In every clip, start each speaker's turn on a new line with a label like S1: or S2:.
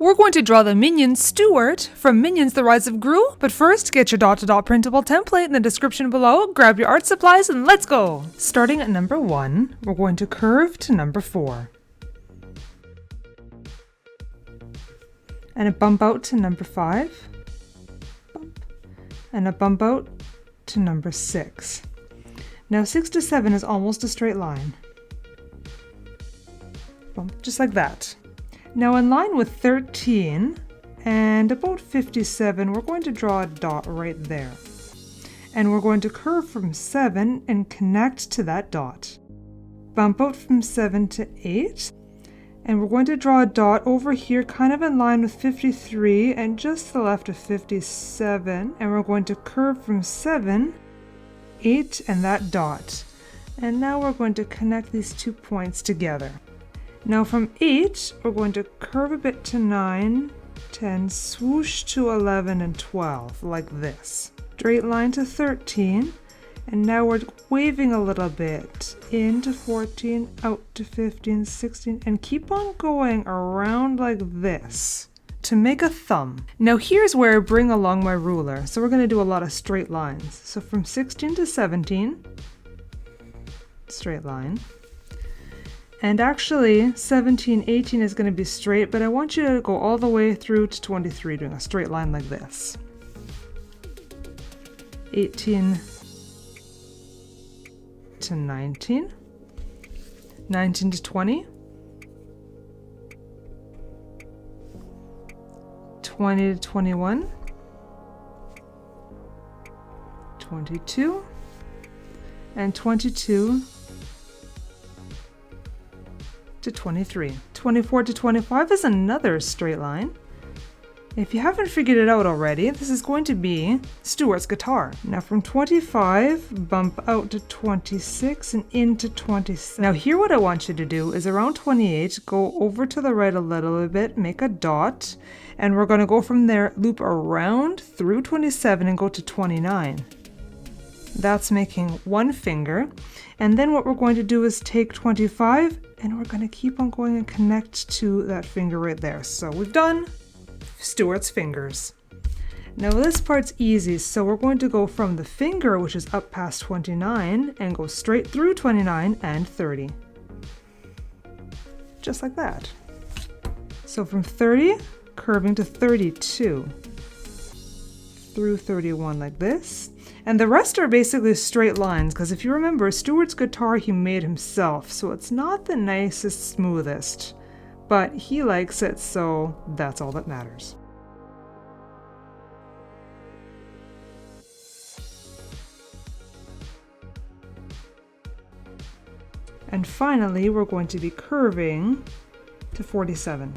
S1: We're going to draw the minion Stuart from Minions The Rise of Gru, but first get your dot-to-dot printable template in the description below, grab your art supplies, and let's go! Starting at number 1, we're going to curve to number 4. And a bump out to number 5. Bump. And a bump out to number 6. Now 6 to 7 is almost a straight line. Bump, just like that. Now in line with 13 and about 57, we're going to draw a dot right there. And we're going to curve from 7 and connect to that dot. Bump out from 7 to 8. And we're going to draw a dot over here kind of in line with 53 and just to the left of 57. And we're going to curve from 7, 8 and that dot. And now we're going to connect these 2 points together. Now from 8, we're going to curve a bit to 9, 10, swoosh to 11 and 12, like this. Straight line to 13, and now we're waving a little bit into 14, out to 15, 16, and keep on going around like this to make a thumb. Now here's where I bring along my ruler. So we're going to do a lot of straight lines. So from 16 to 17, straight line. And actually, 17, 18 is going to be straight, but I want you to go all the way through to 23, doing a straight line like this. 18 to 19, 19 to 20, 20 to 21, 22, and 22 to 23. 24 to 25 is another straight line. If you haven't figured it out already, this is going to be Stuart's guitar. Now from 25, bump out to 26 and into 27. Now here what I want you to do is around 28, go over to the right a little bit, make a dot, and we're going to go from there, loop around through 27 and go to 29. That's making one finger. And then what we're going to do is take 25 and we're going to keep on going and connect to that finger right there. So we've done Stuart's fingers. Now this part's easy, so we're going to go from the finger, which is up past 29, and go straight through 29 and 30. Just like that. So from 30, curving to 32. Through 31 like this. And the rest are basically straight lines, because if you remember, Stuart's guitar he made himself, so it's not the nicest, smoothest. But he likes it, so that's all that matters. And finally, we're going to be curving to 47.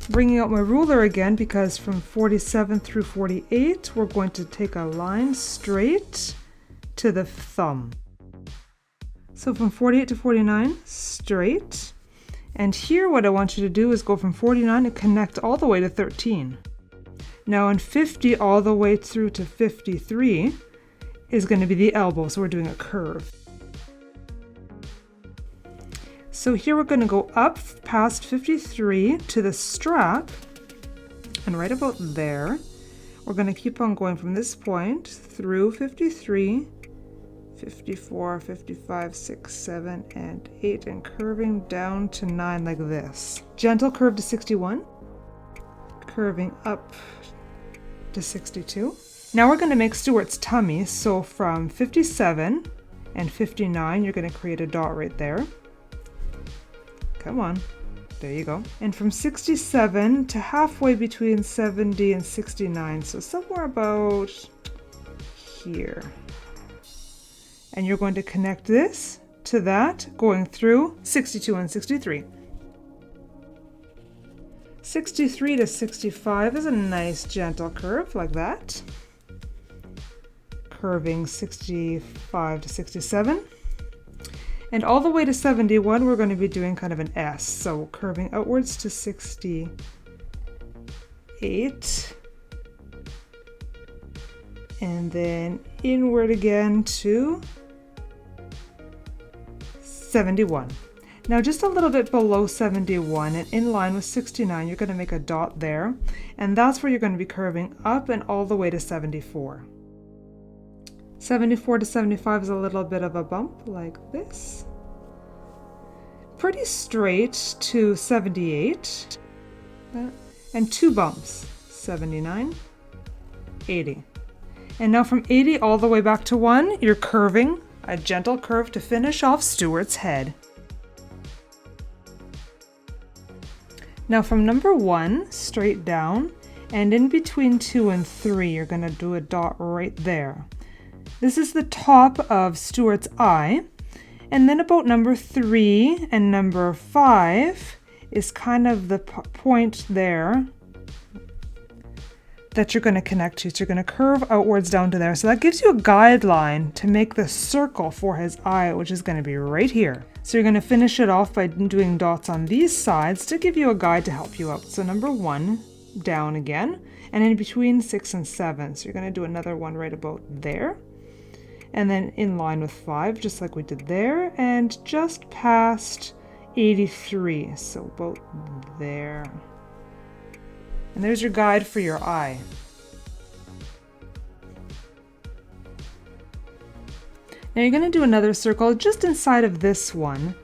S1: Bringing out my ruler again, because from 47 through 48, we're going to take a line straight to the thumb. So from 48 to 49, straight. And here what I want you to do is go from 49 and connect all the way to 13. Now in 50 all the way through to 53 is going to be the elbow, so we're doing a curve. So here we're going to go up past 53 to the strap, and right about there, we're going to keep on going from this point through 53, 54, 55, 6, 7, and 8, and curving down to 9 like this. Gentle curve to 61, curving up to 62. Now we're going to make Stuart's tummy, so from 57 and 59, you're going to create a dot right there. Come on, there you go. And from 67 to halfway between 70 and 69, so somewhere about here. And you're going to connect this to that, going through 62 and 63. 63 to 65 is a nice gentle curve like that. Curving 65 to 67. And all the way to 71, we're going to be doing kind of an S. So curving outwards to 68. And then inward again to 71. Now just a little bit below 71 and in line with 69, you're going to make a dot there, and that's where you're going to be curving up and all the way to 74. 74 to 75 is a little bit of a bump like this. Pretty straight to 78, and 2 bumps, 79, 80. And now from 80 all the way back to 1, you're curving a gentle curve to finish off Stuart's head. Now from number 1, straight down, and in between 2 and 3, you're going to do a dot right there. This is the top of Stuart's eye, and then about number 3 and number 5 is kind of the point there that you're going to connect to. So you're going to curve outwards down to there. So that gives you a guideline to make the circle for his eye, which is going to be right here. So you're going to finish it off by doing dots on these sides to give you a guide to help you out. So number 1, down again, and in between 6 and 7. So you're going to do another one right about there. And then in line with 5, just like we did there, and just past 83, so about there. And there's your guide for your eye. Now you're going to do another circle just inside of this one,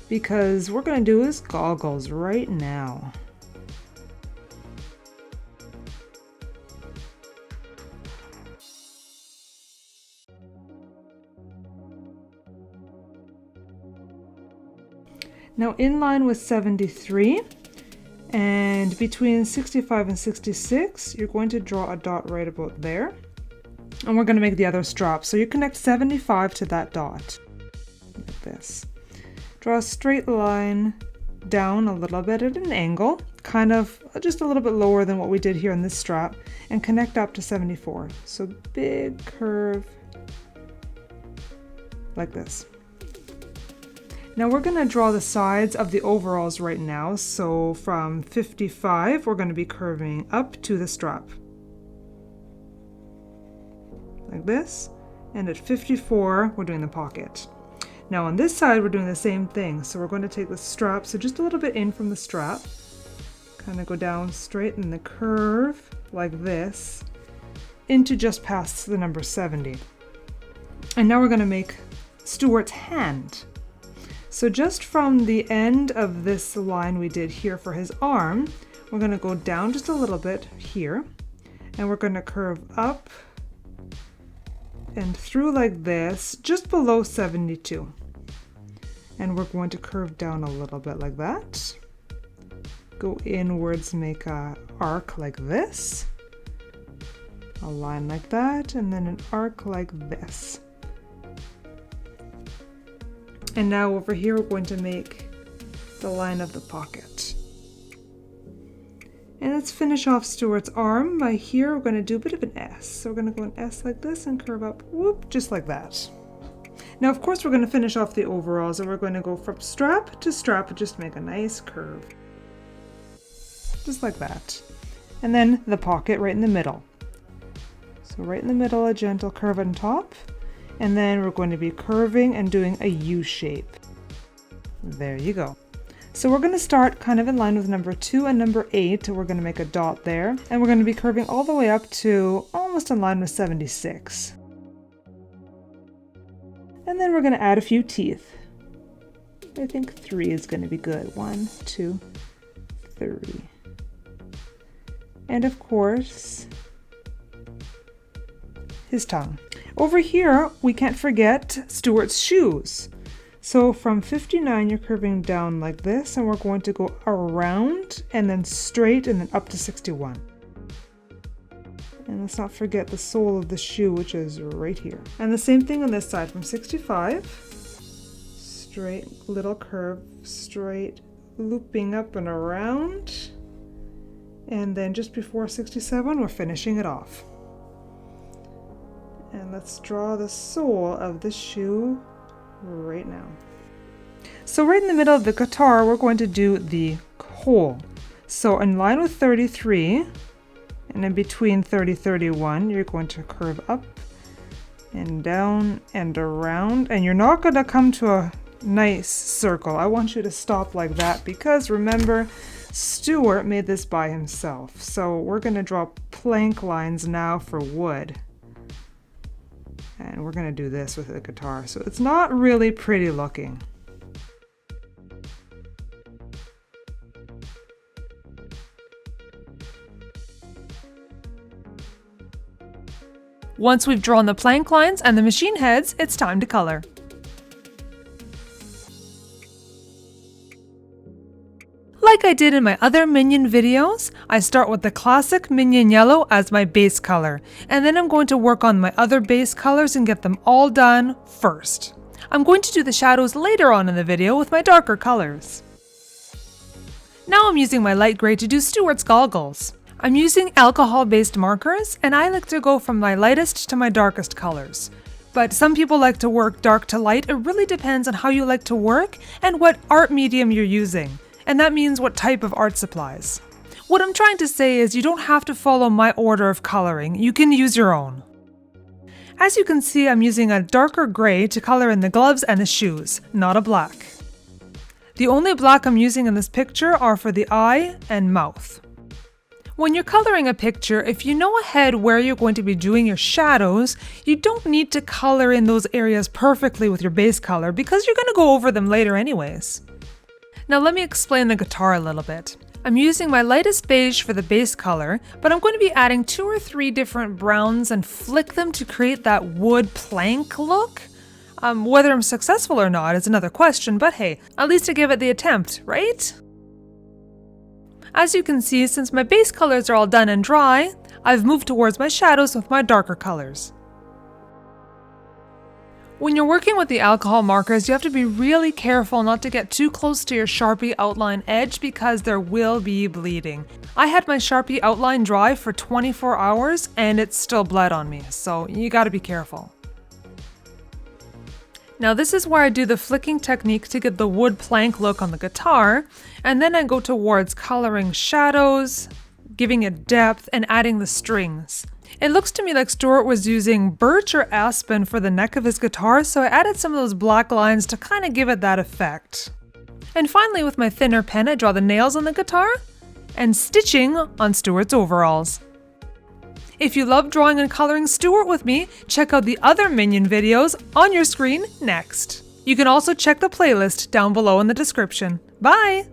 S1: because we're going to do his goggles right now. Now in line with 73 and between 65 and 66, you're going to draw a dot right about there. And we're going to make the other strap. So you connect 75 to that dot, like this. Draw a straight line down a little bit at an angle, kind of just a little bit lower than what we did here in this strap, and connect up to 74. So big curve like this. Now we're going to draw the sides of the overalls right now. So from 55, we're going to be curving up to the strap. Like this. And at 54, we're doing the pocket. Now on this side, we're doing the same thing. So we're going to take the strap, so just a little bit in from the strap. Kind of go down straight in the curve, like this, into just past the number 70. And now we're going to make Stuart's hand. So just from the end of this line we did here for his arm, we're going to go down just a little bit here, and we're going to curve up and through like this, just below 72. And we're going to curve down a little bit like that. Go inwards, make an arc like this, a line like that, and then an arc like this. And now over here, we're going to make the line of the pocket. And let's finish off Stuart's arm. By here, we're going to do a bit of an S. So we're going to go an S like this and curve up, whoop, just like that. Now, of course, we're going to finish off the overalls, and we're going to go from strap to strap and just make a nice curve. Just like that. And then the pocket right in the middle. So right in the middle, a gentle curve on top. And then we're going to be curving and doing a U shape. There you go. So we're going to start kind of in line with number 2 and number 8. We're going to make a dot there. And we're going to be curving all the way up to almost in line with 76. And then we're going to add a few teeth. I think 3 is going to be good. 1, 2, 3. And of course, his tongue. Over here, we can't forget Stuart's shoes. So from 59, you're curving down like this, and we're going to go around and then straight and then up to 61. And let's not forget the sole of the shoe, which is right here. And the same thing on this side, from 65, straight little curve, straight looping up and around. And then just before 67, we're finishing it off. And let's draw the sole of the shoe right now. So right in the middle of the guitar, we're going to do the hole. So in line with 33, and in between 30-31, you're going to curve up and down and around. And you're not going to come to a nice circle. I want you to stop like that because remember, Stuart made this by himself. So we're going to draw plank lines now for wood. And we're going to do this with the guitar. So it's not really pretty looking.
S2: Once we've drawn the plank lines and the machine heads, it's time to color. Like I did in my other Minion videos, I start with the classic Minion yellow as my base color, and then I'm going to work on my other base colors and get them all done first. I'm going to do the shadows later on in the video with my darker colors. Now I'm using my light gray to do Stuart's goggles. I'm using alcohol-based markers, and I like to go from my lightest to my darkest colors. But some people like to work dark to light. It really depends on how you like to work and what art medium you're using. And that means what type of art supplies. What I'm trying to say is you don't have to follow my order of coloring. You can use your own. As you can see, I'm using a darker gray to color in the gloves and the shoes, not a black. The only black I'm using in this picture are for the eye and mouth. When you're coloring a picture, if you know ahead where you're going to be doing your shadows, you don't need to color in those areas perfectly with your base color because you're going to go over them later anyways. Now let me explain the guitar a little bit. I'm using my lightest beige for the base color, but I'm going to be adding 2 or 3 different browns and flick them to create that wood plank look. Whether I'm successful or not is another question, but hey, at least I give it the attempt, right? As you can see, since my base colors are all done and dry, I've moved towards my shadows with my darker colors. When you're working with the alcohol markers, you have to be really careful not to get too close to your Sharpie outline edge because there will be bleeding. I had my Sharpie outline dry for 24 hours and it still bled on me, so you gotta be careful. Now this is where I do the flicking technique to get the wood plank look on the guitar, and then I go towards coloring shadows, giving it depth, and adding the strings. It looks to me like Stuart was using birch or aspen for the neck of his guitar, so I added some of those black lines to kind of give it that effect. And finally, with my thinner pen, I draw the nails on the guitar and stitching on Stuart's overalls. If you love drawing and coloring Stuart with me, check out the other Minion videos on your screen next. You can also check the playlist down below in the description. Bye!